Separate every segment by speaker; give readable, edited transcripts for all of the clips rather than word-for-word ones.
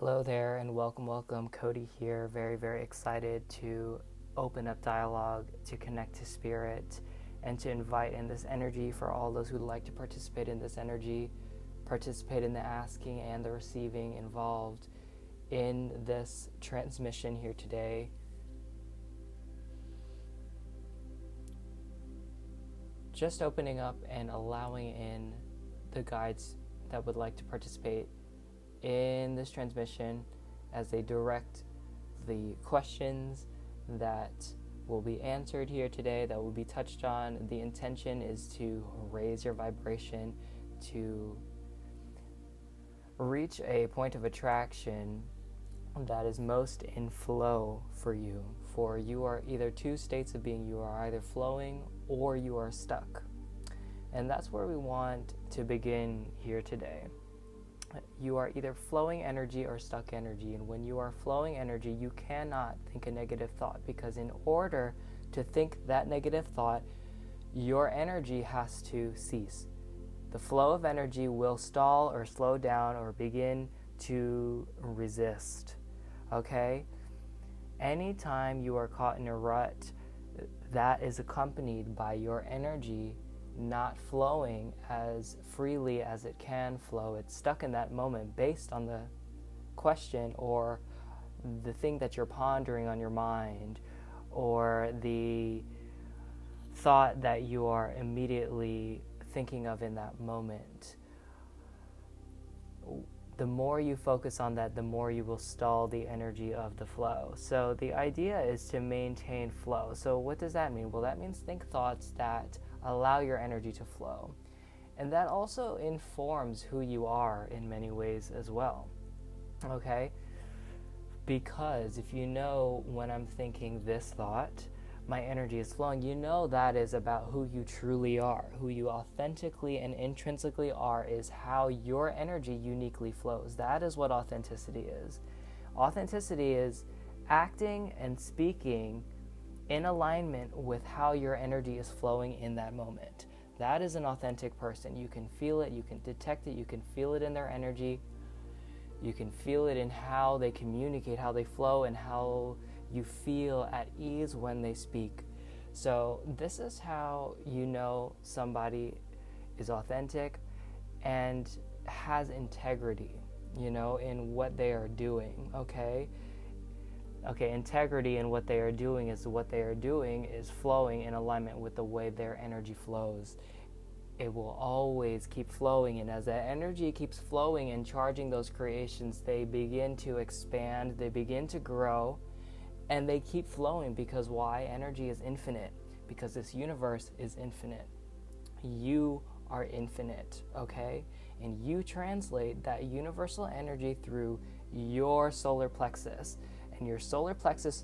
Speaker 1: Hello there and welcome. Cody here. Very excited to open up dialogue, to connect to spirit, and to invite in this energy for all those who'd like to participate in this energy, participate in the asking and the receiving involved in this transmission here today. Just opening up and allowing in the guides that would like to participate in this transmission as they direct the questions that will be answered here today, that will be touched on. The intention is to raise your vibration, to reach a point of attraction that is most in flow for you. For you are either two states of being. You are either flowing or you are stuck. And that's where we want to begin here today. You are either flowing energy or stuck energy. And when you are flowing energy, you cannot think a negative thought, because in order to think that negative thought, your energy has to cease. The flow of energy will stall or slow down or begin to resist. Okay? Anytime you are caught in a rut, that is accompanied by your energy not flowing as freely as it can flow. It's stuck in that moment based on the question or the thing that you're pondering on your mind, or the thought that you are immediately thinking of in that moment. The more you focus on that, the more you will stall the energy of the flow. So the idea is to maintain flow. So what does that mean? Well, that means think thoughts that allow your energy to flow. And that also informs who you are in many ways as well. Okay? Because if you know when I'm thinking this thought, my energy is flowing, you know that is about who you truly are. Who you authentically and intrinsically are is how your energy uniquely flows. That is what authenticity is. Authenticity is acting and speaking in alignment with how your energy is flowing in that moment. That is an authentic person. You can feel it, you can detect it, you can feel it in their energy. You can feel it in how they communicate, how they flow, and how you feel at ease when they speak. So this is how you know somebody is authentic and has integrity, in what they are doing, okay? Okay, integrity in what they are doing is flowing in alignment with the way their energy flows. It will always keep flowing, and as that energy keeps flowing and charging those creations, they begin to expand, they begin to grow, and they keep flowing. Because why? Energy is infinite, because this universe is infinite. You are infinite, okay? And you translate that universal energy through your solar plexus. And your solar plexus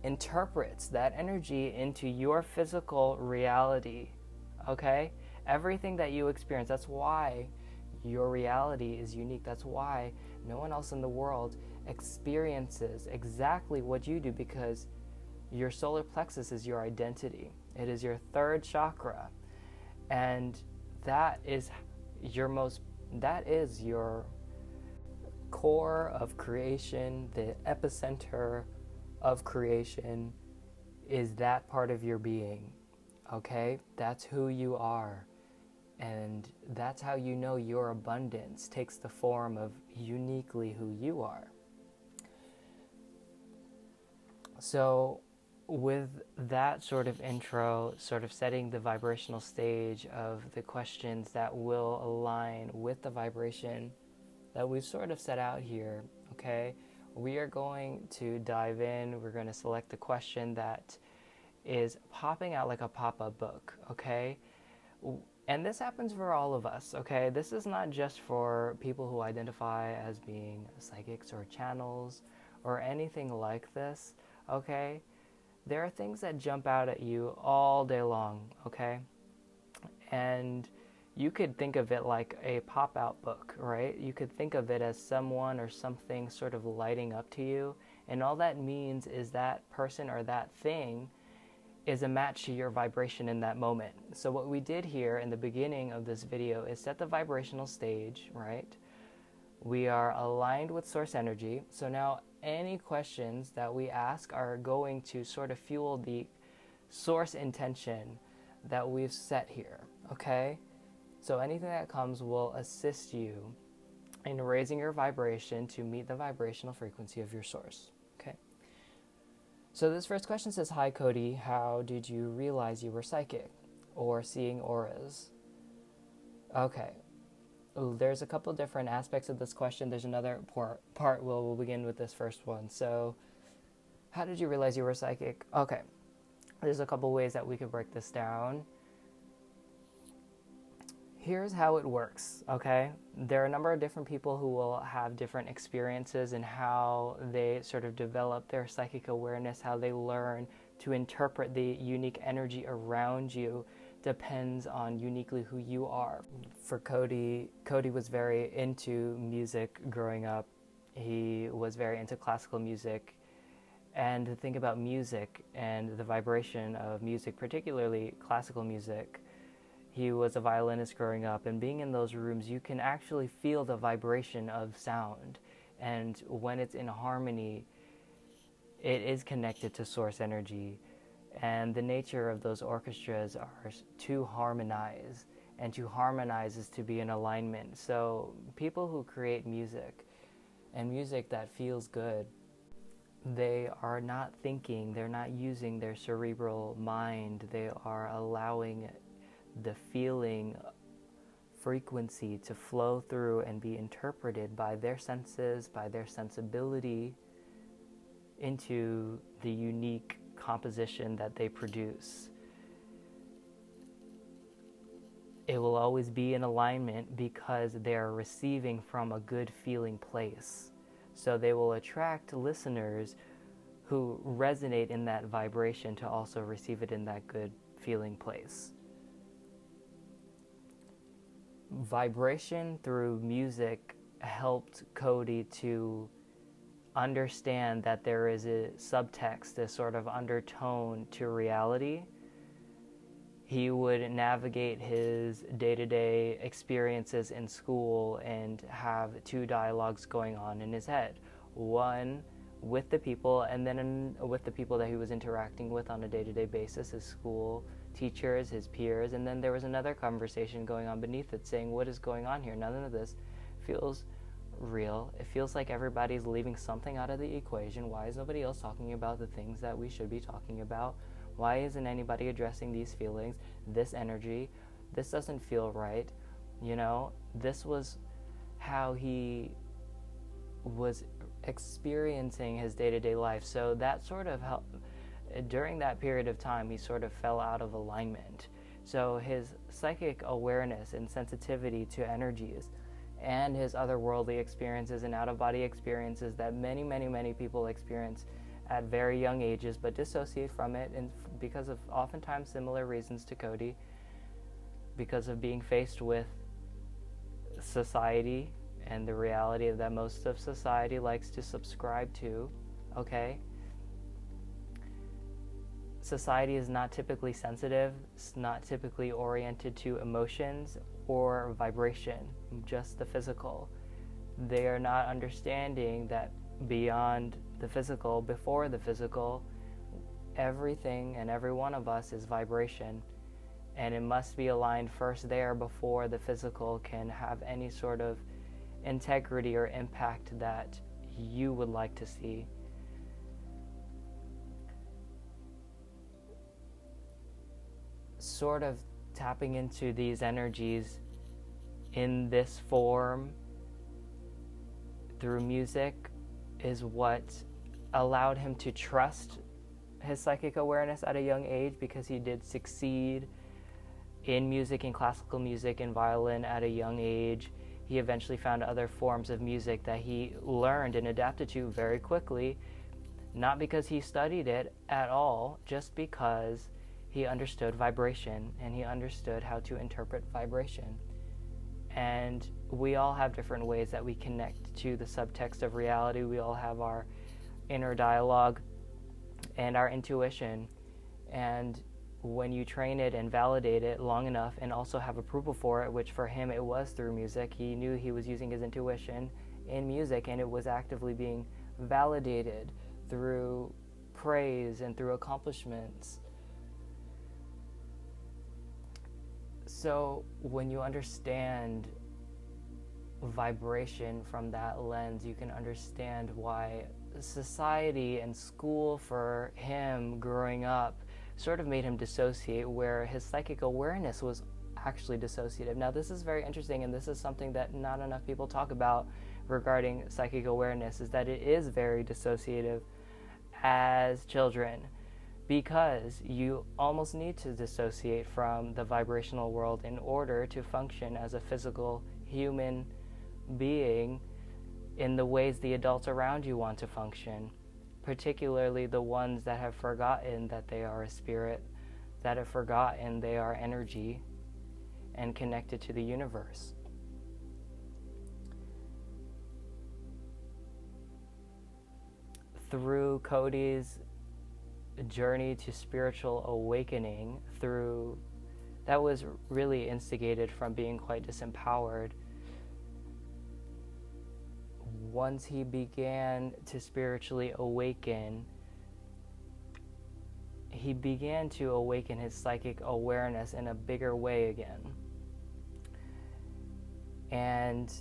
Speaker 1: interprets that energy into your physical reality, okay? Everything that you experience, that's why your reality is unique. That's why no one else in the world experiences exactly what you do, because your solar plexus is your identity. It is your third chakra. And that is your core of creation. The epicenter of creation is that part of your being. Okay? That's who you are. And that's how you know your abundance takes the form of uniquely who you are. So with that sort of intro, sort of setting the vibrational stage of the questions that will align with the vibration that we've sort of set out here, okay, we are going to dive in. We're going to select the question that is popping out like a pop-up book, okay? And this happens for all of us, okay? This is not just for people who identify as being psychics or channels or anything like this, okay? There are things that jump out at you all day long, okay? And you could think of it like a pop-out book, right? You could think of it as someone or something sort of lighting up to you, and all that means is that person or that thing is a match to your vibration in that moment. So what we did here in the beginning of this video is set the vibrational stage, right? We are aligned with source energy. So now any questions that we ask are going to sort of fuel the source intention that we've set here, okay? So anything that comes will assist you in raising your vibration to meet the vibrational frequency of your source, okay? So this first question says, "Hi Cody, how did you realize you were psychic or seeing auras?" Okay, there's a couple different aspects of this question. There's another part we'll begin with this first one. So how did you realize you were psychic? Okay, there's a couple ways that we could break this down. Here's how it works, okay? There are a number of different people who will have different experiences in how they sort of develop their psychic awareness, how they learn to interpret the unique energy around you depends on uniquely who you are. For Cody was very into music growing up. He was very into classical music. And to think about music and the vibration of music, particularly classical music, he was a violinist growing up, and being in those rooms, you can actually feel the vibration of sound. And when it's in harmony, it is connected to source energy. And the nature of those orchestras are to harmonize, and to harmonize is to be in alignment. So people who create music, and music that feels good, they are not thinking, they're not using their cerebral mind, they are allowing the feeling frequency to flow through and be interpreted by their senses, by their sensibility, into the unique composition that they produce. It will always be in alignment because they are receiving from a good feeling place. So they will attract listeners who resonate in that vibration to also receive it in that good feeling place. Vibration through music helped Cody to understand that there is a subtext, a sort of undertone to reality. He would navigate his day-to-day experiences in school and have two dialogues going on in his head. One with the people, and then with the people that he was interacting with on a day-to-day basis, his school teachers, his peers, and then there was another conversation going on beneath it saying, what is going on here? None of this feels real. It feels like everybody's leaving something out of the equation. Why is nobody else talking about the things that we should be talking about? Why isn't anybody addressing these feelings, this energy? This doesn't feel right. You know, this was how he was experiencing his day-to-day life. So that sort of helped. During that period of time, he sort of fell out of alignment. So his psychic awareness and sensitivity to energies and his otherworldly experiences and out-of-body experiences that many, many, many people experience at very young ages but dissociate from it, and because of oftentimes similar reasons to Cody, because of being faced with society and the reality that most of society likes to subscribe to, okay? Society is not typically sensitive, it's not typically oriented to emotions or vibration, just the physical. They are not understanding that beyond the physical, before the physical, everything and every one of us is vibration, and it must be aligned first there before the physical can have any sort of integrity or impact that you would like to see. Sort of tapping into these energies in this form through music is what allowed him to trust his psychic awareness at a young age, because he did succeed in music, in classical music, in violin at a young age. He eventually found other forms of music that he learned and adapted to very quickly, not because he studied it at all, just because he understood vibration and he understood how to interpret vibration. And we all have different ways that we connect to the subtext of reality. We all have our inner dialogue and our intuition. And when you train it and validate it long enough and also have approval for it, which for him it was through music, he knew he was using his intuition in music, and it was actively being validated through praise and through accomplishments. So when you understand vibration from that lens, you can understand why society and school for him growing up sort of made him dissociate, where his psychic awareness was actually dissociative. Now, this is very interesting, and this is something that not enough people talk about regarding psychic awareness, is that it is very dissociative as children, because you almost need to dissociate from the vibrational world in order to function as a physical human being in the ways the adults around you want to function, particularly the ones that have forgotten that they are a spirit, that have forgotten they are energy and connected to the universe. Through Cody's journey to spiritual awakening, that was really instigated from being quite disempowered. Once he began to spiritually awaken, he began to awaken his psychic awareness in a bigger way again. And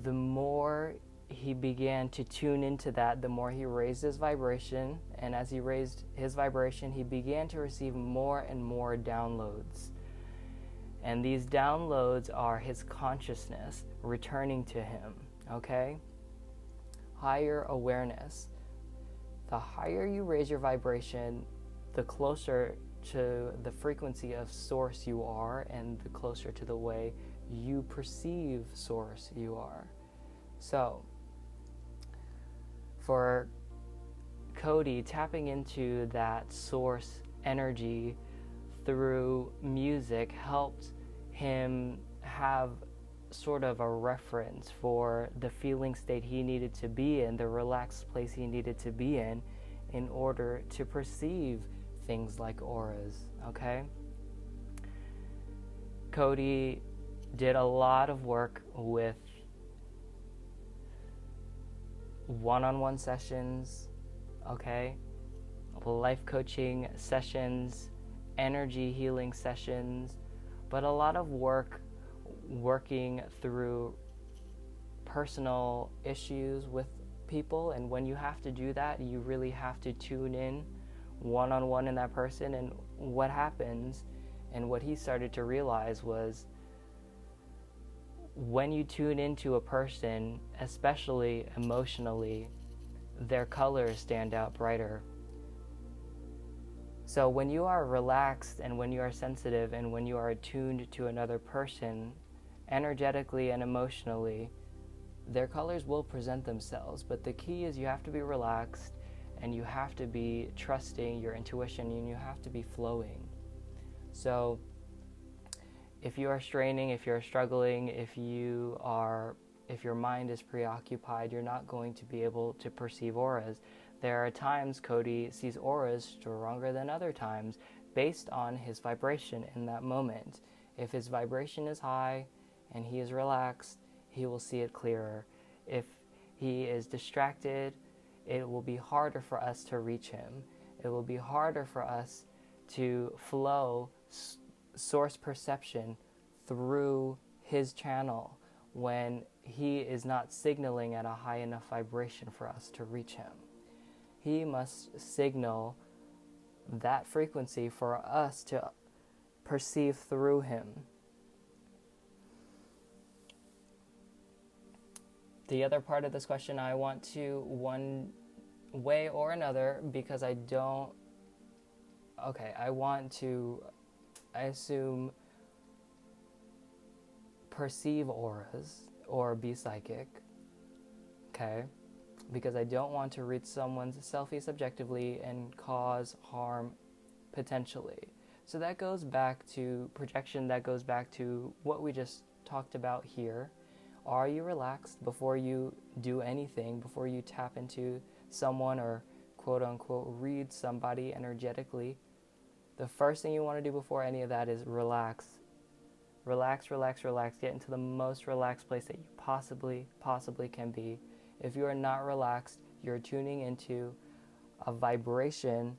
Speaker 1: the more he began to tune into that, the more he raised his vibration. And as he raised his vibration, he began to receive more and more downloads. And these downloads are his consciousness returning to him. Okay? Higher awareness. The higher you raise your vibration, the closer to the frequency of source you are, and the closer to the way you perceive source you are. So, for Cody, tapping into that source energy through music helped him have sort of a reference for the feeling state he needed to be in, the relaxed place he needed to be in order to perceive things like auras, okay? Cody did a lot of work with one-on-one sessions, okay? Life coaching sessions, energy healing sessions, but a lot of working through personal issues with people. And when you have to do that, you really have to tune in one-on-one in that person. And what happens, and what he started to realize, was when you tune into a person, especially emotionally, their colors stand out brighter. So when you are relaxed and when you are sensitive and when you are attuned to another person, energetically and emotionally, their colors will present themselves. But the key is you have to be relaxed, and you have to be trusting your intuition, and you have to be flowing. So if you are straining, if you're struggling, if your mind is preoccupied, you're not going to be able to perceive auras. There are times Cody sees auras stronger than other times based on his vibration in that moment. If his vibration is high and he is relaxed, he will see it clearer. If he is distracted, it will be harder for us to reach him. It will be harder for us to flow source perception through his channel when he is not signaling at a high enough vibration for us to reach him. He must signal that frequency for us to perceive through him. The other part of this question, I want to, one way or another, because I assume, perceive auras or be psychic, okay? Because I don't want to read someone's selfie subjectively and cause harm potentially. So that goes back to projection, that goes back to what we just talked about here. Are you relaxed before you do anything, before you tap into someone or quote-unquote read somebody energetically? The first thing you want to do before any of that is relax Relax, relax, relax. Get into the most relaxed place that you possibly can be. If you are not relaxed, you're tuning into a vibration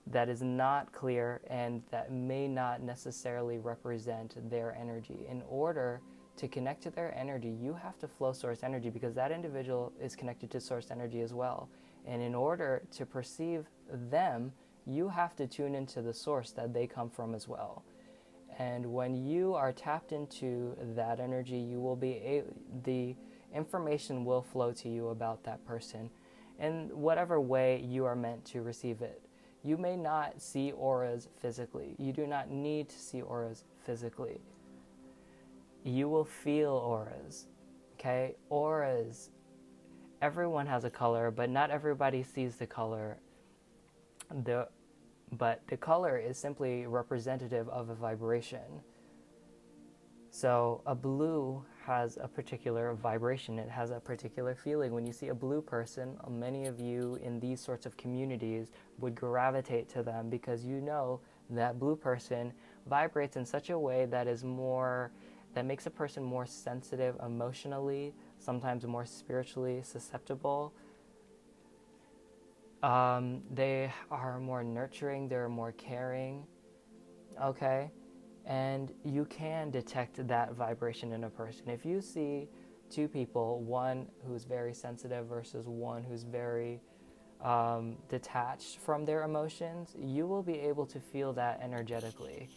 Speaker 1: that is not clear and that may not necessarily represent their energy. In order to connect to their energy, you have to flow source energy, because that individual is connected to source energy as well. And in order to perceive them, you have to tune into the source that they come from as well. And when you are tapped into that energy, you will be the information will flow to you about that person in whatever way you are meant to receive it. You may not see auras physically. You do not need to see auras physically. You will feel auras, okay? Auras, everyone has a color, but not everybody sees the color. But the color is simply representative of a vibration. So a blue has a particular vibration. It has a particular feeling. When you see a blue person, many of you in these sorts of communities would gravitate to them, because you know that blue person vibrates in such a way that is more, that makes a person more sensitive emotionally, sometimes more spiritually susceptible. They are more nurturing, they're more caring, okay? And you can detect that vibration in a person. If you see two people, one who's very sensitive versus one who's very detached from their emotions, you will be able to feel that energetically.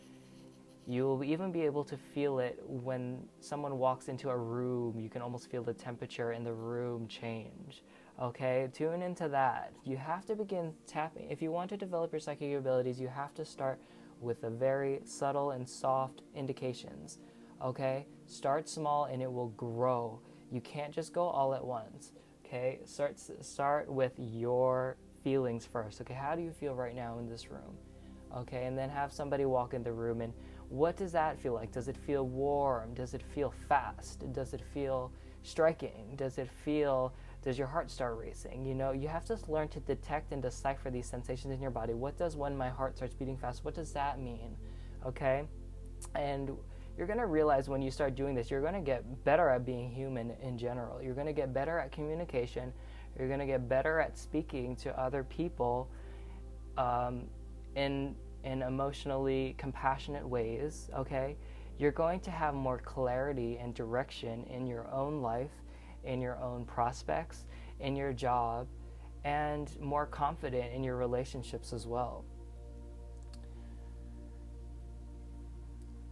Speaker 1: You will even be able to feel it when someone walks into a room. You can almost feel the temperature in the room change. Okay, tune into that. You have to begin tapping. If you want to develop your psychic abilities, you have to start with the very subtle and soft indications. Okay, start small and it will grow. You can't just go all at once. Okay, start with your feelings first. Okay, how do you feel right now in this room? Okay, and then have somebody walk in the room, and what does that feel like? Does it feel warm? Does it feel fast? Does it feel striking? Does your heart start racing? You know, you have to learn to detect and decipher these sensations in your body. What does when my heart starts beating fast, what does that mean? Okay? And you're going to realize when you start doing this, you're going to get better at being human in general. You're going to get better at communication. You're going to get better at speaking to other people in emotionally compassionate ways, okay? You're going to have more clarity and direction in your own life, in your own prospects, in your job, and more confident in your relationships as well.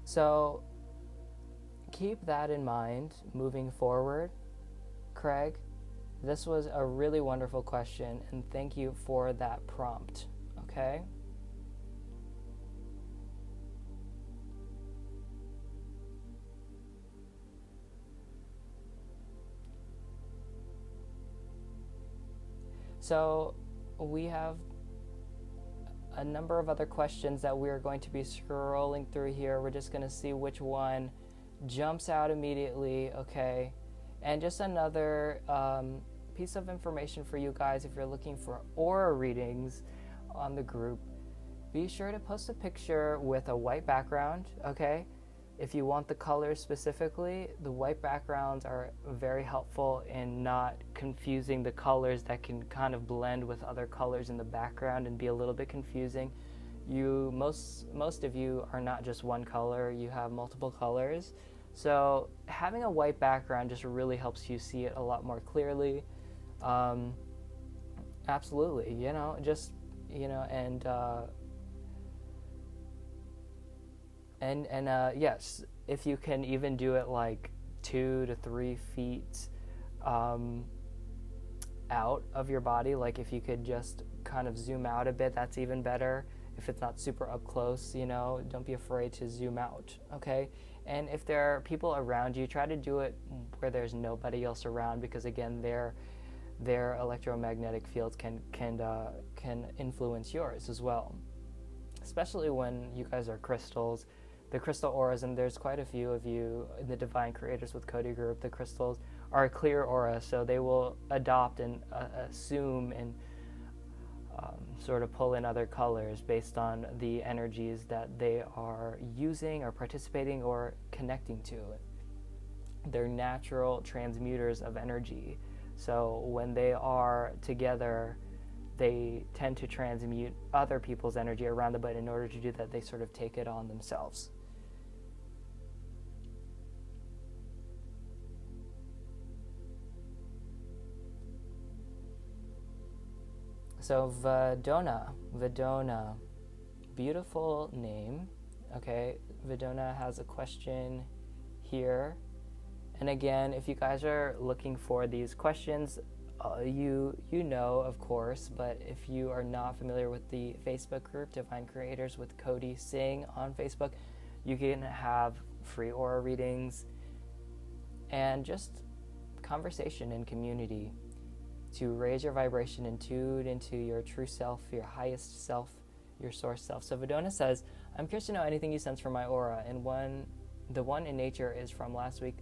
Speaker 1: So keep that in mind moving forward. Craig, this was a really wonderful question, and thank you for that prompt, okay? So we have a number of other questions that we're going to be scrolling through here. We're just going to see which one jumps out immediately, okay? And just another piece of information for you guys, if you're looking for aura readings on the group, be sure to post a picture with a white background, okay? If you want the colors specifically, the white backgrounds are very helpful in not confusing the colors that can kind of blend with other colors in the background and be a little bit confusing. Most of you are not just one color, you have multiple colors. So having a white background just really helps you see it a lot more clearly. Absolutely, and yes, if you can even do it like 2 to 3 feet out of your body, like if you could just kind of zoom out a bit, that's even better. If it's not super up close, don't be afraid to zoom out, okay? And if there are people around you, try to do it where there's nobody else around, because again, their electromagnetic fields can influence yours as well, especially when you guys are crystals. The crystal auras, and there's quite a few of you in the Divine Creators with Cody group, the crystals are a clear aura, so they will adopt and assume and sort of pull in other colors based on the energies that they are using or participating or connecting to. They're natural transmuters of energy. So when they are together, they tend to transmute other people's energy around them, but in order to do that, they sort of take it on themselves. So Vedona, beautiful name. Okay, Vedona has a question here. And again, if you guys are looking for these questions, you know, of course, but if you are not familiar with the Facebook group, Divine Creators with Cody Singh on Facebook, you can have free aura readings and just conversation and community to raise your vibration and tune into your true self, your highest self, your source self. So Vedona says, I'm curious to know anything you sense from my aura. And the one in nature is from last week.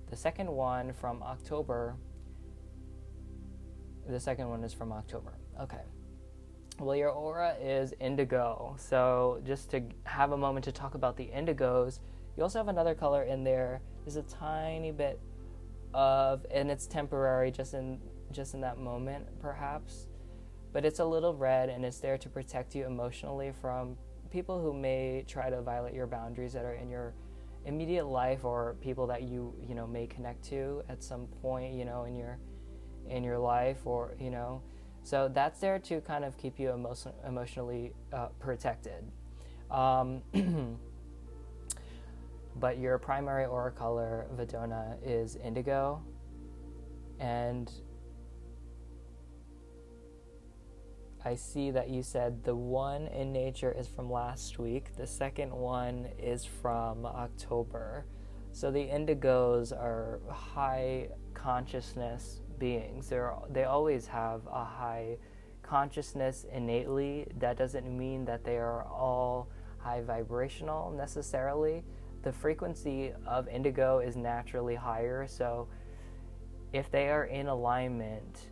Speaker 1: The second one from October. The second one is from October. Okay. Well, your aura is indigo. So just to have a moment to talk about the indigos, you also have another color in there. There's a tiny bit of, and it's temporary, just in that moment, perhaps. But it's a little red, and it's there to protect you emotionally from people who may try to violate your boundaries that are in your immediate life, or people that you may connect to at some point, in your life, or so that's there to kind of keep you emotionally protected. But your primary aura color, Vedona, is indigo, and I see that you said the one in nature is from last week. The second one is from October. So the indigos are high consciousness beings. They always have a high consciousness innately. That doesn't mean that they are all high vibrational necessarily. The frequency of indigo is naturally higher. So if they are in alignment,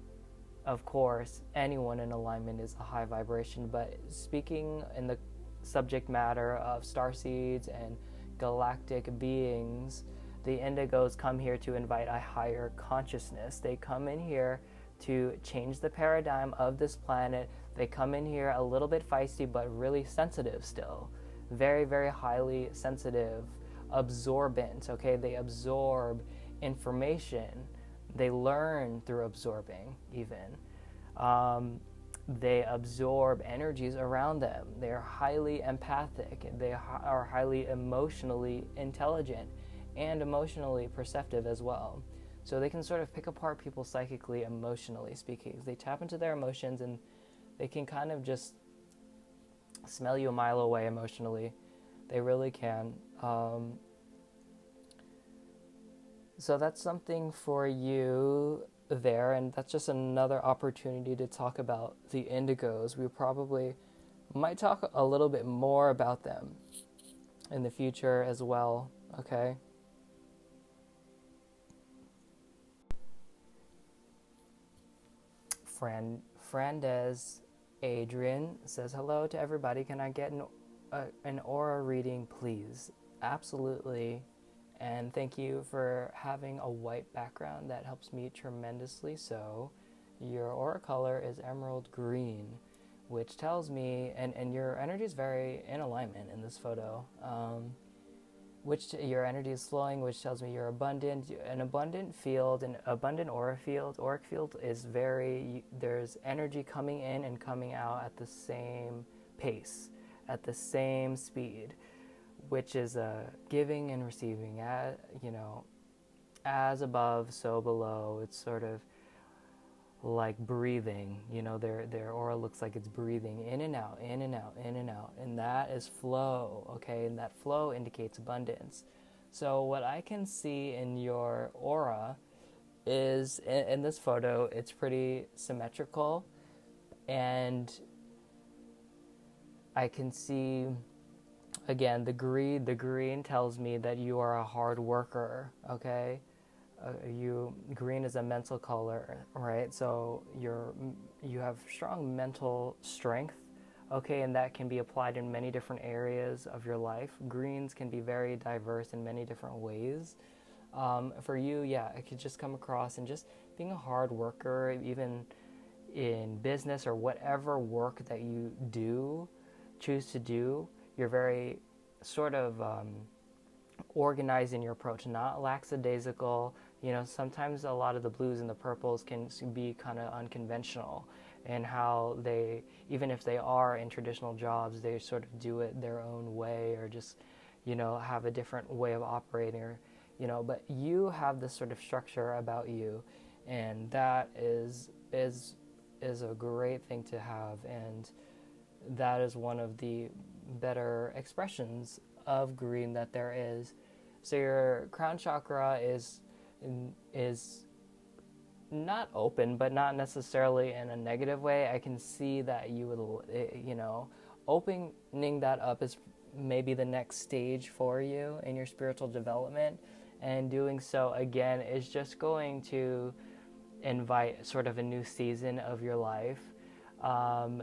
Speaker 1: of course, anyone in alignment is a high vibration, but speaking in the subject matter of starseeds and galactic beings, the indigos come here to invite a higher consciousness. They come in here to change the paradigm of this planet. They come in here a little bit feisty, but really sensitive still. Very, very highly sensitive, absorbent, okay? They absorb information. They learn through absorbing, even. They absorb energies around them. They are highly empathic. They are highly emotionally intelligent and emotionally perceptive as well. So they can sort of pick apart people psychically, emotionally speaking. They tap into their emotions, and they can kind of just smell you a mile away emotionally. They really can. So that's something for you there, and that's just another opportunity to talk about the indigos. We probably might talk a little bit more about them in the future as well, okay? Frandes Adrian says, hello to everybody. Can I get an aura reading, please? Absolutely. And thank you for having a white background. That helps me tremendously. So your aura color is emerald green, which tells me, and your energy is very in alignment in this photo, which your energy is flowing, which tells me you're abundant. An abundant field, an abundant auric field is there's energy coming in and coming out at the same pace, at the same speed, which is giving and receiving, as above, so below. It's sort of like breathing, their aura looks like it's breathing in and out, in and out, in and out, and that is flow, okay, and that flow indicates abundance. So what I can see in your aura is, in this photo, it's pretty symmetrical, and I can see, again, the green tells me that you are a hard worker, okay? Green is a mental color, right? So you have strong mental strength, okay, and that can be applied in many different areas of your life. Greens can be very diverse in many different ways. For you, yeah, it could just come across and just being a hard worker, even in business or whatever work that you choose to do. You're very sort of organized in your approach, not lackadaisical. Sometimes a lot of the blues and the purples can be kind of unconventional in how they, even if they are in traditional jobs, they sort of do it their own way, or just, have a different way of operating, or, but you have this sort of structure about you, and that is a great thing to have, and that is one of the better expressions of green that there is. So your crown chakra is not open, but not necessarily in a negative way. I can see that you would, opening that up is maybe the next stage for you in your spiritual development, and doing so again is just going to invite sort of a new season of your life,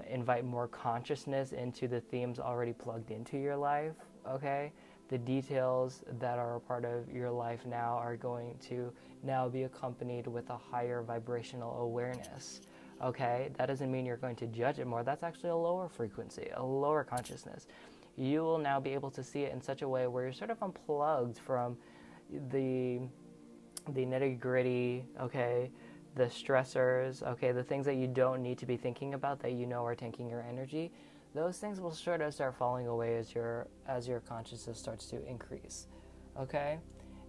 Speaker 1: invite more consciousness into the themes already plugged into your life, okay? The details that are a part of your life now are going to now be accompanied with a higher vibrational awareness, okay? That doesn't mean you're going to judge it more. That's actually a lower frequency, a lower consciousness. You will now be able to see it in such a way where you're sort of unplugged from the nitty-gritty, okay, the stressors, okay, the things that you don't need to be thinking about that are taking your energy. Those things will sort of start falling away as your consciousness starts to increase, okay?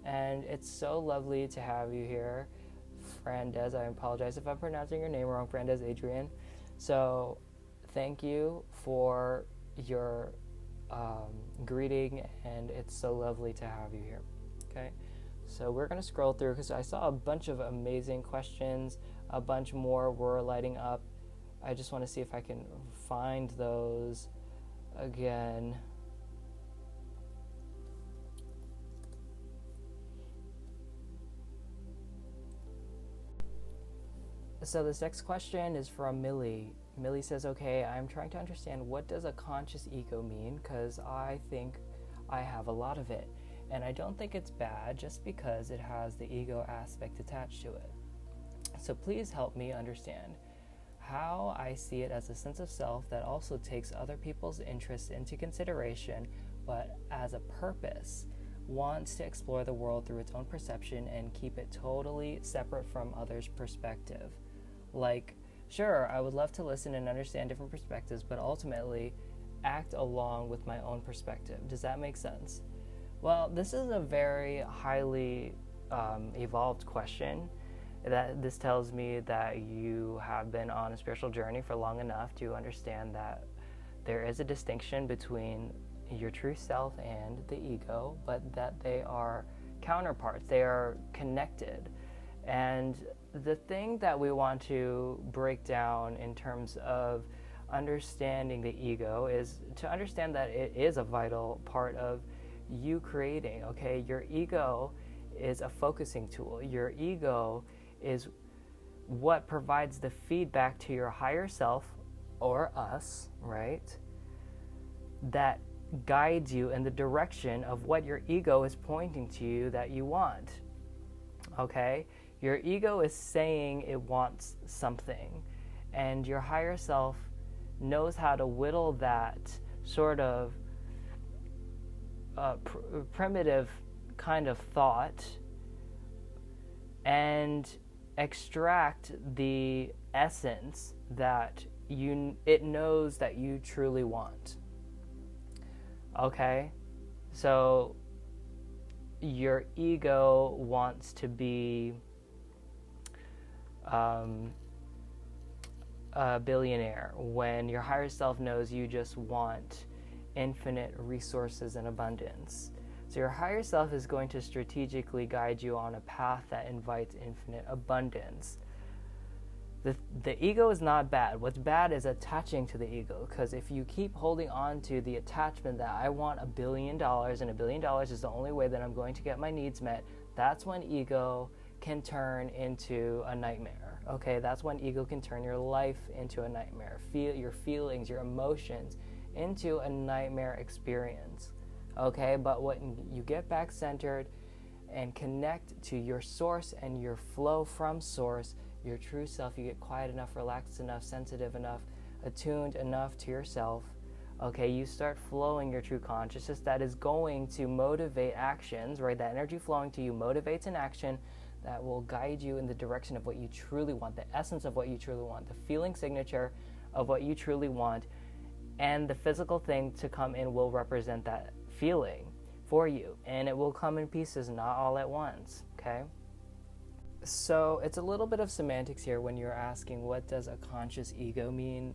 Speaker 1: And it's so lovely to have you here, Frandes. I apologize if I'm pronouncing your name wrong, Frandes Adrian. So thank you for your greeting, and it's so lovely to have you here, okay? So we're going to scroll through because I saw a bunch of amazing questions, a bunch more were lighting up. I just want to see if I can find those again. So this next question is from Millie. Millie says, okay, I'm trying to understand, what does a conscious ego mean? Because I think I have a lot of it. And I don't think it's bad just because it has the ego aspect attached to it. So please help me understand how I see it as a sense of self that also takes other people's interests into consideration, but as a purpose, wants to explore the world through its own perception and keep it totally separate from others' perspective. Like, sure, I would love to listen and understand different perspectives, but ultimately act along with my own perspective. Does that make sense? Well, this is a very highly evolved question. This tells me that you have been on a spiritual journey for long enough to understand that there is a distinction between your true self and the ego, but that they are counterparts. They are connected. And the thing that we want to break down in terms of understanding the ego is to understand that it is a vital part of you creating, okay? Your ego is a focusing tool. Your ego is what provides the feedback to your higher self, or us, right? That guides you in the direction of what your ego is pointing to you that you want, okay? Your ego is saying it wants something, and your higher self knows how to whittle that sort of primitive kind of thought and extract the essence that it knows that you truly want. Okay? So your ego wants to be a billionaire when your higher self knows you just want infinite resources and abundance. So your higher self is going to strategically guide you on a path that invites infinite abundance. The ego is not bad. What's bad is attaching to the ego, because if you keep holding on to the attachment that I want $1 billion and $1 billion is the only way that I'm going to get my needs met, that's when ego can turn into a nightmare. Okay, that's when ego can turn your life into a nightmare. Feel your feelings, your emotions into a nightmare experience. Okay, but when you get back centered and connect to your source and your flow from source, your true self, you get quiet enough, relaxed enough, sensitive enough, attuned enough to yourself. Okay, you start flowing your true consciousness that is going to motivate actions, right? That energy flowing to you motivates an action that will guide you in the direction of what you truly want, the essence of what you truly want, the feeling signature of what you truly want, and the physical thing to come in will represent that feeling for you, and it will come in pieces, not all at once, okay? So it's a little bit of semantics here when you're asking, what does a conscious ego mean?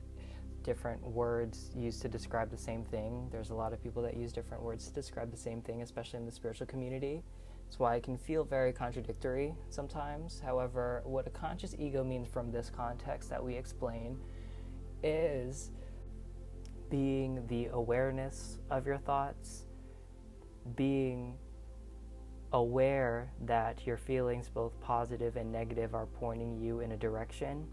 Speaker 1: Different words used to describe the same thing. There's a lot of people that use different words to describe the same thing, especially in the spiritual community. That's why it can feel very contradictory sometimes. However, what a conscious ego means from this context that we explain is being the awareness of your thoughts, being aware that your feelings, both positive and negative, are pointing you in a direction,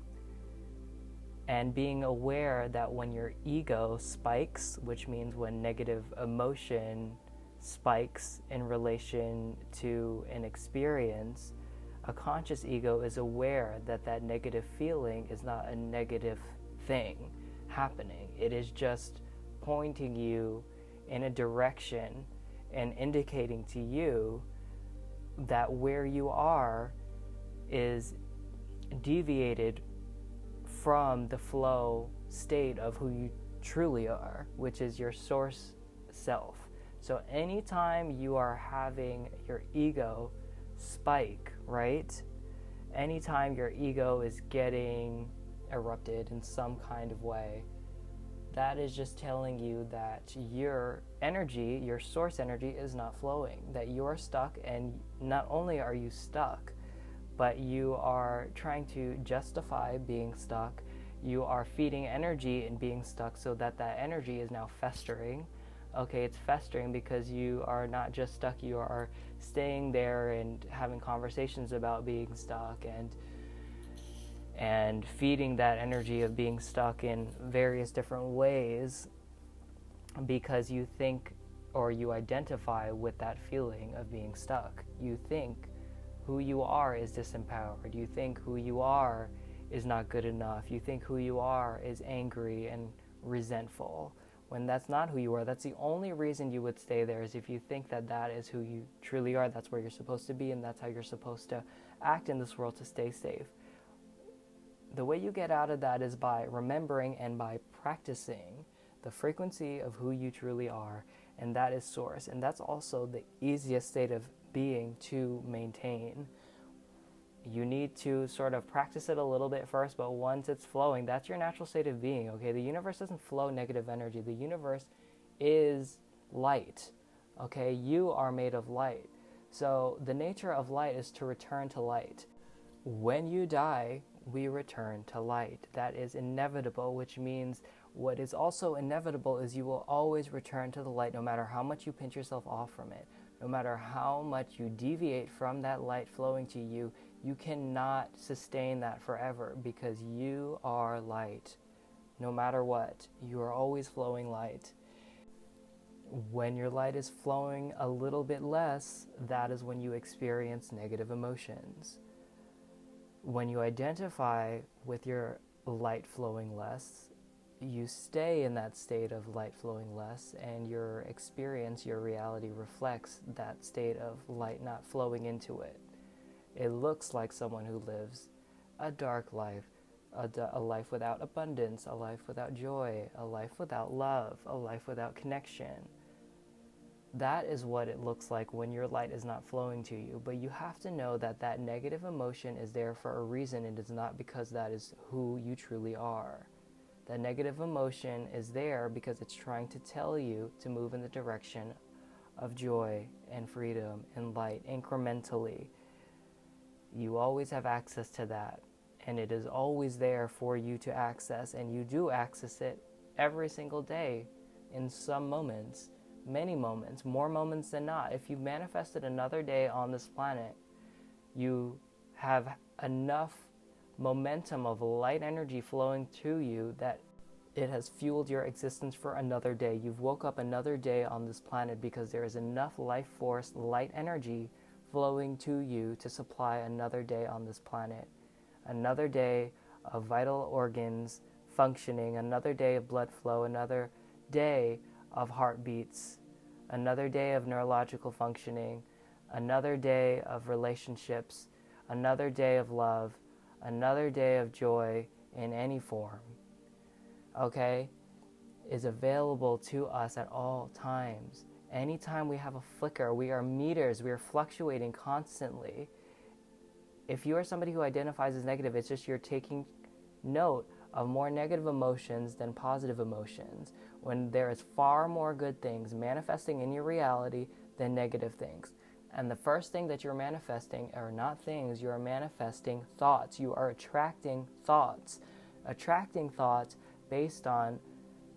Speaker 1: and being aware that when your ego spikes, which means when negative emotion spikes in relation to an experience, a conscious ego is aware that that negative feeling is not a negative thing happening. It is just pointing you in a direction and indicating to you that where you are is deviated from the flow state of who you truly are, which is your source self. So anytime you are having your ego spike, right? Anytime your ego is getting erupted in some kind of way, that is just telling you that your energy, your source energy, is not flowing, that you're stuck, and not only are you stuck, but you are trying to justify being stuck. You are feeding energy in being stuck so that that energy is now festering. Okay, it's festering because you are not just stuck, you are staying there and having conversations about being stuck and feeding that energy of being stuck in various different ways because you think or you identify with that feeling of being stuck. You think who you are is disempowered. You think who you are is not good enough. You think who you are is angry and resentful, when that's not who you are. That's the only reason you would stay there, is if you think that that is who you truly are, that's where you're supposed to be, and that's how you're supposed to act in this world to stay safe. The way you get out of that is by remembering and by practicing the frequency of who you truly are, and that is source. And that's also the easiest state of being to maintain. You need to sort of practice it a little bit first, but once it's flowing, that's your natural state of being, okay? The universe doesn't flow negative energy. The universe is light, okay? You are made of light. So the nature of light is to return to light. When you die, we return to light. That is inevitable, which means what is also inevitable is you will always return to the light, no matter how much you pinch yourself off from it, no matter how much you deviate from that light flowing to you. You cannot sustain that forever because you are light. No matter what, you are always flowing light. When your light is flowing a little bit less, that is when you experience negative emotions. When you identify with your light flowing less, you stay in that state of light flowing less, and your experience, your reality reflects that state of light not flowing into it. It looks like someone who lives a dark life, a life without abundance, a life without joy, a life without love, a life without connection. That is what it looks like when your light is not flowing to you. But you have to know that that negative emotion is there for a reason. It is not because that is who you truly are. That negative emotion is there because it's trying to tell you to move in the direction of joy and freedom and light incrementally. You always have access to that, and it is always there for you to access, and you do access it every single day in some moments, many moments, more moments than not. If you manifested another day on this planet, you have enough momentum of light energy flowing to you that it has fueled your existence for another day. You've woke up another day on this planet because there is enough life force, light energy flowing to you to supply another day on this planet. Another day of vital organs functioning, another day of blood flow, another day of heartbeats, another day of neurological functioning, another day of relationships, another day of love, another day of joy in any form, okay, is available to us at all times. Anytime we have a flicker, we are meters, we are fluctuating constantly. If you are somebody who identifies as negative, it's just you're taking note of more negative emotions than positive emotions, when there is far more good things manifesting in your reality than negative things. And the first thing that you're manifesting are not things, you are manifesting thoughts. You are attracting thoughts. Attracting thoughts based on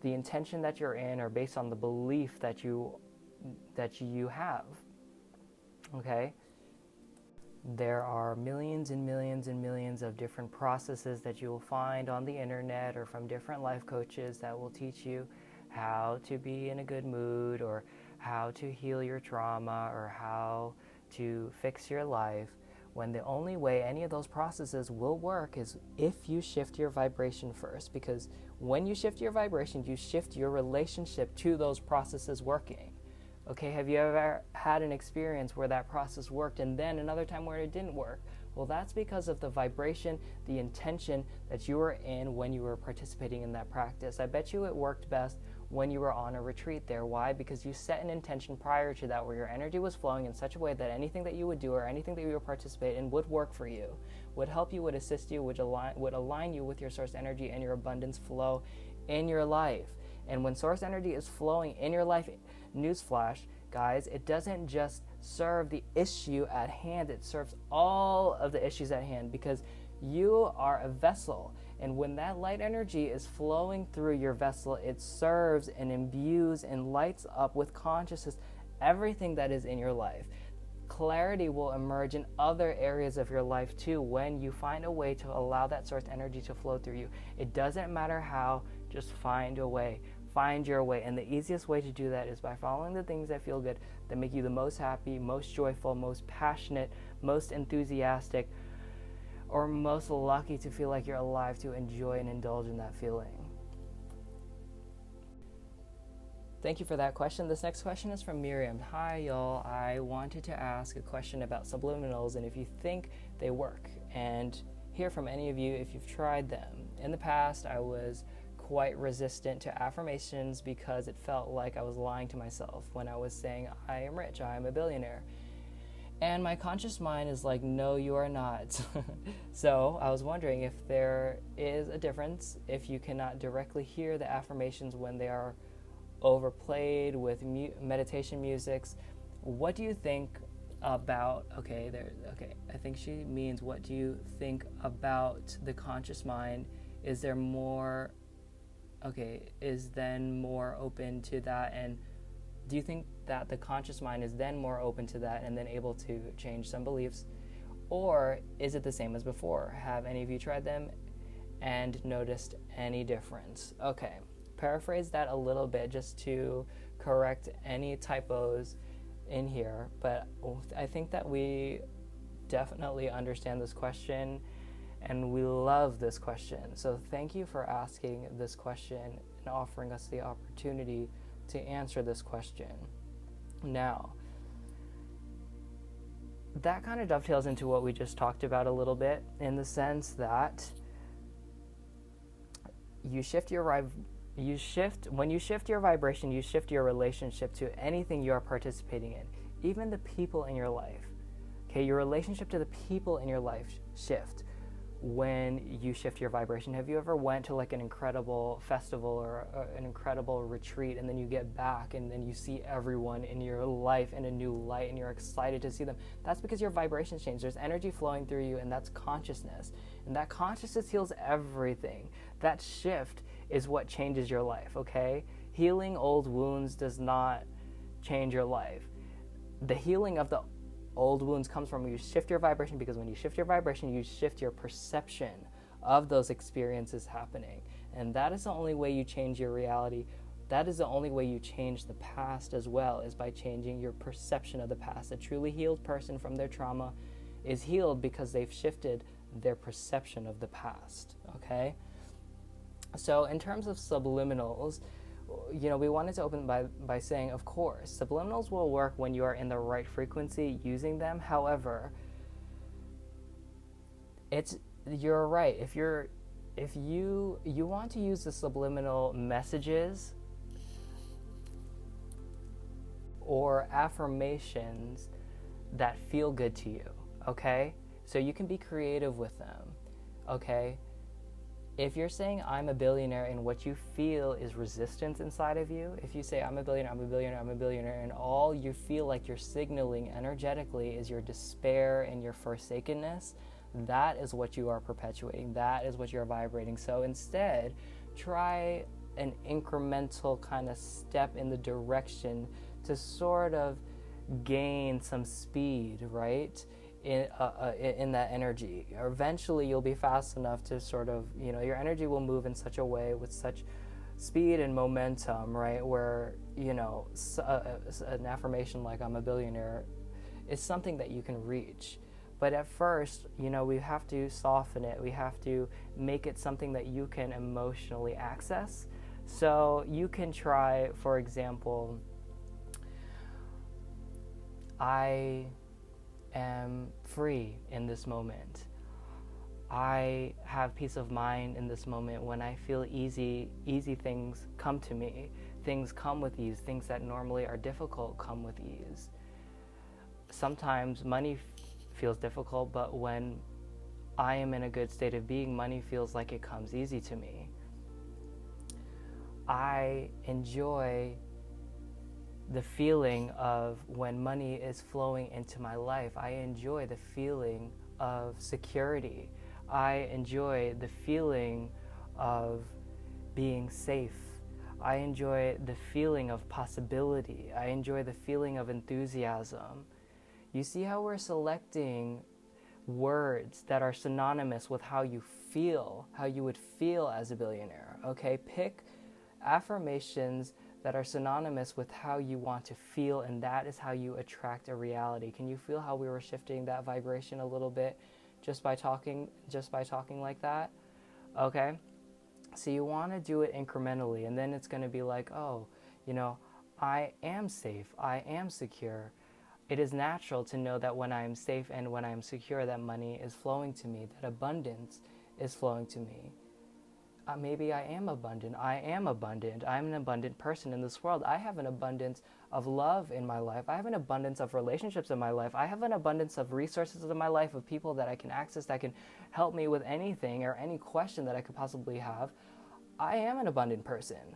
Speaker 1: the intention that you're in, or based on the belief that you have. Okay? There are millions and millions and millions of different processes that you will find on the internet or from different life coaches that will teach you how to be in a good mood, or how to heal your trauma, or how to fix your life, when the only way any of those processes will work is if you shift your vibration first. Because when you shift your vibration, you shift your relationship to those processes working. Okay, have you ever had an experience where that process worked and then another time where it didn't work? Well, that's because of the vibration, the intention that you were in when you were participating in that practice. I bet you it worked best when you were on a retreat there. Why? Because you set an intention prior to that where your energy was flowing in such a way that anything that you would do or anything that you would participate in would work for you, would help you, would assist you, would align you with your source energy and your abundance flow in your life. And when source energy is flowing in your life, newsflash, guys, it doesn't just serve the issue at hand, it serves all of the issues at hand, because you are a vessel. And when that light energy is flowing through your vessel, it serves and imbues and lights up with consciousness everything that is in your life. Clarity will emerge in other areas of your life too when you find a way to allow that source energy to flow through you. It doesn't matter how, just find a way. Find your way. And the easiest way to do that is by following the things that feel good, that make you the most happy, most joyful, most passionate, most enthusiastic, or most lucky to feel like you're alive to enjoy and indulge in that feeling. Thank you for that question. This next question is from Miriam. Hi, y'all. I wanted to ask a question about subliminals and if you think they work, and hear from any of you if you've tried them. In the past, I was quite resistant to affirmations because it felt like I was lying to myself when I was saying, I am rich, I am a billionaire. And my conscious mind is like, no, you are not. So I was wondering if there is a difference if you cannot directly hear the affirmations when they are overplayed with meditation musics. What do you think about, I think she means, what do you think about the conscious mind? Is there more, is then more open to that? And do you think that the conscious mind is then more open to that and then able to change some beliefs? Or is it the same as before? Have any of you tried them and noticed any difference? Okay, paraphrase that a little bit just to correct any typos in here. But I think that we definitely understand this question and we love this question. So thank you for asking this question and offering us the opportunity to answer this question. Now, that kind of dovetails into what we just talked about a little bit, in the sense that when you shift your vibration, you shift your relationship to anything you are participating in, even the people in your life. Okay, your relationship to the people in your life shift when you shift your vibration. Have you ever went to like an incredible festival or an incredible retreat, and then you get back and then you see everyone in your life in a new light and you're excited to see them? That's because your vibrations change. There's energy flowing through you, and that's consciousness. And that consciousness heals everything. That shift is what changes your life, okay? Healing old wounds does not change your life. The healing of the old wounds comes from. You shift your vibration, because when you shift your vibration, you shift your perception of those experiences happening. And that is the only way you change your reality. That is the only way you change the past as well, is by changing your perception of the past. A truly healed person from their trauma is healed because they've shifted their perception of the past, okay? So in terms of subliminals, we wanted to open by saying, of course, subliminals will work when you are in the right frequency using them. However, you're right. If you want to use the subliminal messages or affirmations that feel good to you, okay? So you can be creative with them, okay? If you're saying I'm a billionaire and what you feel is resistance inside of you, if you say I'm a billionaire, I'm a billionaire, I'm a billionaire, and all you feel like you're signaling energetically is your despair and your forsakenness, that is what you are perpetuating. That is what you're vibrating. So instead, try an incremental kind of step in the direction to sort of gain some speed, right? In that energy. Eventually you'll be fast enough to sort of, your energy will move in such a way with such speed and momentum, right, where, an affirmation like I'm a billionaire is something that you can reach. But at first, we have to soften it. We have to make it something that you can emotionally access. So you can try, for example, I am free in this moment. I have peace of mind in this moment. When I feel easy things come to me. Things come with ease. Things that normally are difficult come with ease. Sometimes money feels difficult, but when I am in a good state of being, money feels like it comes easy to me. I enjoy the feeling of when money is flowing into my life. I enjoy the feeling of security. I enjoy the feeling of being safe. I enjoy the feeling of possibility. I enjoy the feeling of enthusiasm. You see how we're selecting words that are synonymous with how you feel, how you would feel as a billionaire, okay? Pick affirmations that are synonymous with how you want to feel, and that is how you attract a reality. Can you feel how we were shifting that vibration a little bit just by talking like that? Okay? So you want to do it incrementally, and then it's going to be like, oh, I am safe, I am secure. It is natural to know that when I am safe and when I am secure, that money is flowing to me, that abundance is flowing to me. Maybe I am abundant. I am abundant. I'm an abundant person in this world. I have an abundance of love in my life. I have an abundance of relationships in my life. I have an abundance of resources in my life, of people that I can access that can help me with anything or any question that I could possibly have. I am an abundant person.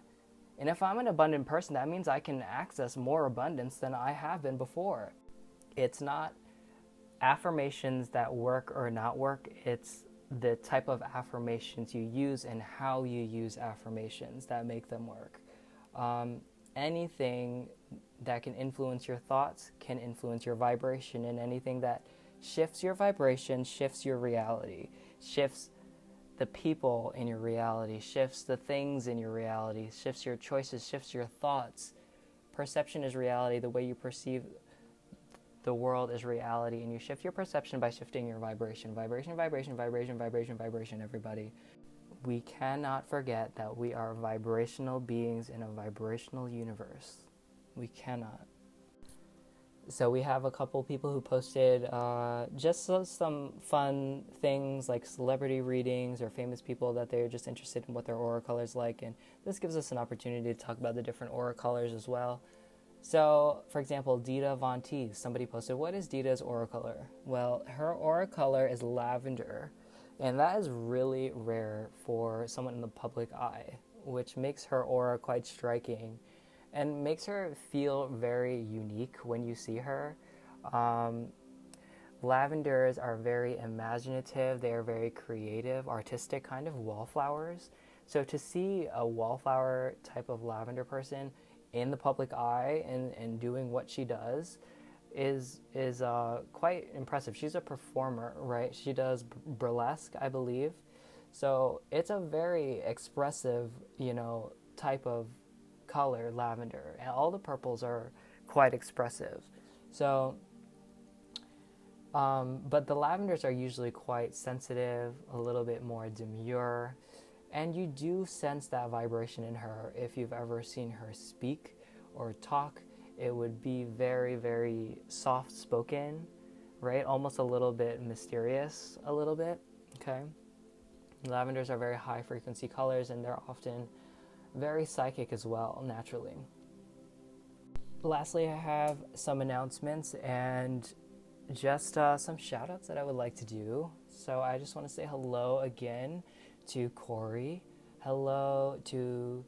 Speaker 1: And if I'm an abundant person, that means I can access more abundance than I have been before. It's not affirmations that work or not work. It's the type of affirmations you use and how you use affirmations that make them work. Anything that can influence your thoughts can influence your vibration, and anything that shifts your vibration shifts your reality, shifts the people in your reality, shifts the things in your reality, shifts your choices, shifts your thoughts. Perception is reality. The way you perceive the world is reality, and you shift your perception by shifting your vibration. Vibration, vibration, vibration, vibration, vibration, everybody. We cannot forget that we are vibrational beings in a vibrational universe. We cannot. So we have a couple people who posted just some fun things like celebrity readings or famous people that they're just interested in what their aura color is like, and this gives us an opportunity to talk about the different aura colors as well. So, for example, Dita Von Teese, somebody posted, what is Dita's aura color? Well, her aura color is lavender, and that is really rare for someone in the public eye, which makes her aura quite striking and makes her feel very unique when you see her. Lavenders are very imaginative, they are very creative, artistic kind of wallflowers. So to see a wallflower type of lavender person in the public eye and doing what she does is quite impressive. She's a performer, right? She does burlesque, I believe. So it's a very expressive, type of color, lavender, and all the purples are quite expressive. So, but the lavenders are usually quite sensitive, a little bit more demure, and you do sense that vibration in her. If you've ever seen her speak or talk, it would be very, very soft-spoken, right? Almost a little bit mysterious, a little bit, okay? Lavenders are very high-frequency colors, and they're often very psychic as well, naturally. Lastly, I have some announcements and just some shout-outs that I would like to do. So I just want to say hello again to Corey. Hello to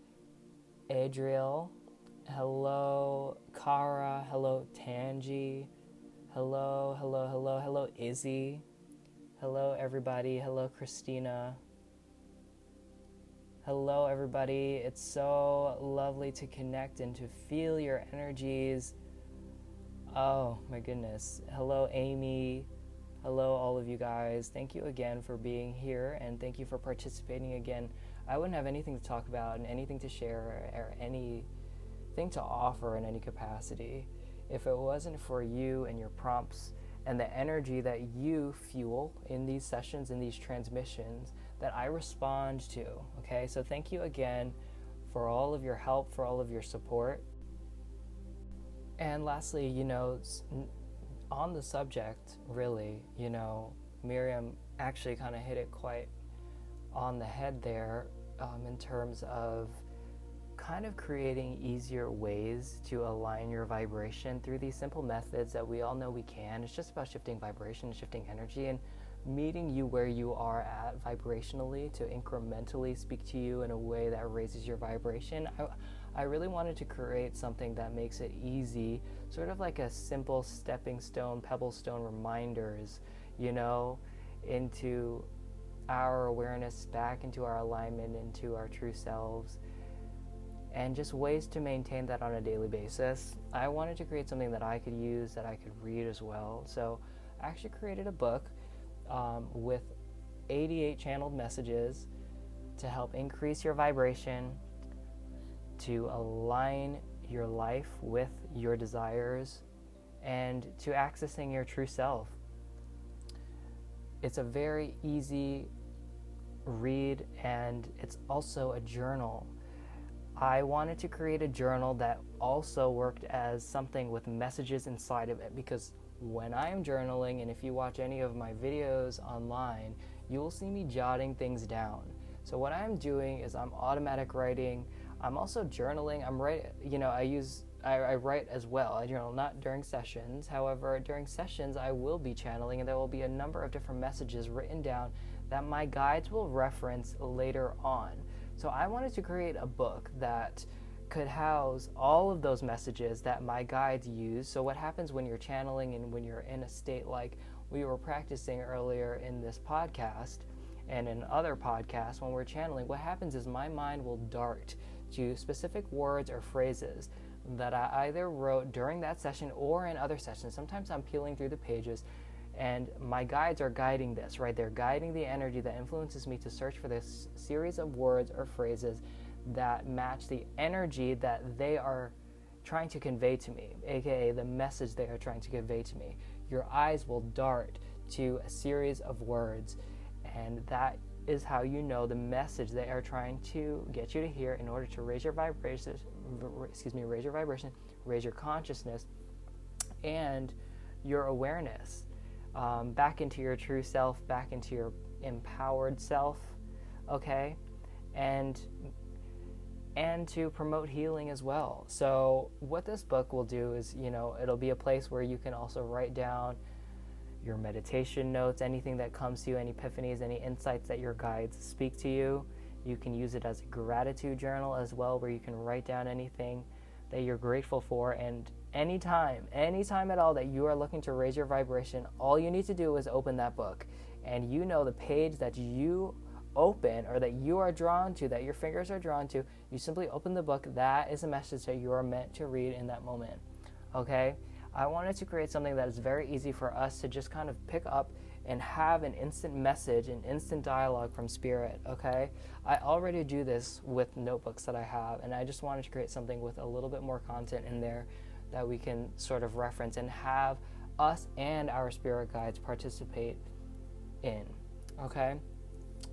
Speaker 1: Adriel. Hello, Kara. Hello, Tangi. Hello, Izzy. Hello, everybody. Hello, Christina. Hello, everybody. It's so lovely to connect and to feel your energies. Oh, my goodness. Hello, Amy. Hello, all of you guys. Thank you again for being here, and thank you for participating again. I wouldn't have anything to talk about and anything to share or anything to offer in any capacity if it wasn't for you and your prompts and the energy that you fuel in these sessions, in these transmissions that I respond to, okay? So thank you again for all of your help, for all of your support. And lastly, on the subject, really, Miriam actually kind of hit it quite on the head there in terms of kind of creating easier ways to align your vibration through these simple methods that we all know we can. It's just about shifting vibration, shifting energy, and meeting you where you are at vibrationally to incrementally speak to you in a way that raises your vibration. I really wanted to create something that makes it easy, sort of like a simple stepping stone, pebble stone reminders, into our awareness, back into our alignment, into our true selves, and just ways to maintain that on a daily basis. I wanted to create something that I could use, that I could read as well. So I actually created a book with 88 channeled messages to help increase your vibration, to align your life with your desires, and to accessing your true self. It's a very easy read, and it's also a journal. I wanted to create a journal that also worked as something with messages inside of it, because when I am journaling, and if you watch any of my videos online, you will see me jotting things down. So what I'm doing is I'm automatic writing. I'm also journaling. I write as well. I journal not during sessions. However, during sessions, I will be channeling, and there will be a number of different messages written down that my guides will reference later on. So I wanted to create a book that could house all of those messages that my guides use. So what happens when you're channeling and when you're in a state like we were practicing earlier in this podcast and in other podcasts, when we're channeling, what happens is my mind will dart to specific words or phrases that I either wrote during that session or in other sessions. Sometimes I'm peeling through the pages, and my guides are guiding this, right? They're guiding the energy that influences me to search for this series of words or phrases that match the energy that they are trying to convey to me, aka the message they are trying to convey to me. Your eyes will dart to a series of words, and that is how you know the message they are trying to get you to hear in order to raise your vibration, raise your consciousness and your awareness. Back into your true self, back into your empowered self, okay? And to promote healing as well. So what this book will do is, it'll be a place where you can also write down your meditation notes, anything that comes to you, any epiphanies, any insights that your guides speak to you. You can use it as a gratitude journal as well, where you can write down anything that you're grateful for. And anytime at all that you are looking to raise your vibration, all you need to do is open that book, and the page that you open or that you are drawn to, that your fingers are drawn to, you simply open the book. That is a message that you are meant to read in that moment, okay? I wanted to create something that is very easy for us to just kind of pick up and have an instant message, an instant dialogue from Spirit, okay? I already do this with notebooks that I have, and I just wanted to create something with a little bit more content in there that we can sort of reference and have us and our spirit guides participate in, okay?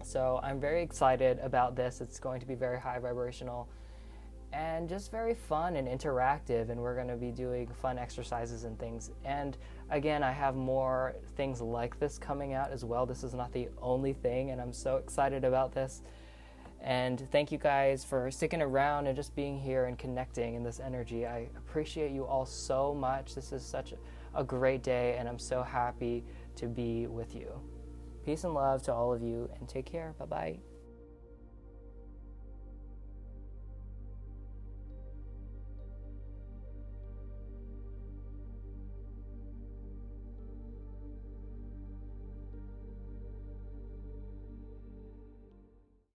Speaker 1: So I'm very excited about this. It's going to be very high vibrational and just very fun and interactive, and we're going to be doing fun exercises and things. And again, I have more things like this coming out as well. This is not the only thing, and I'm so excited about this. And thank you guys for sticking around and just being here and connecting in this energy. I appreciate you all so much. This is such a great day, and I'm so happy to be with you. Peace and love to all of you, and take care. Bye-bye.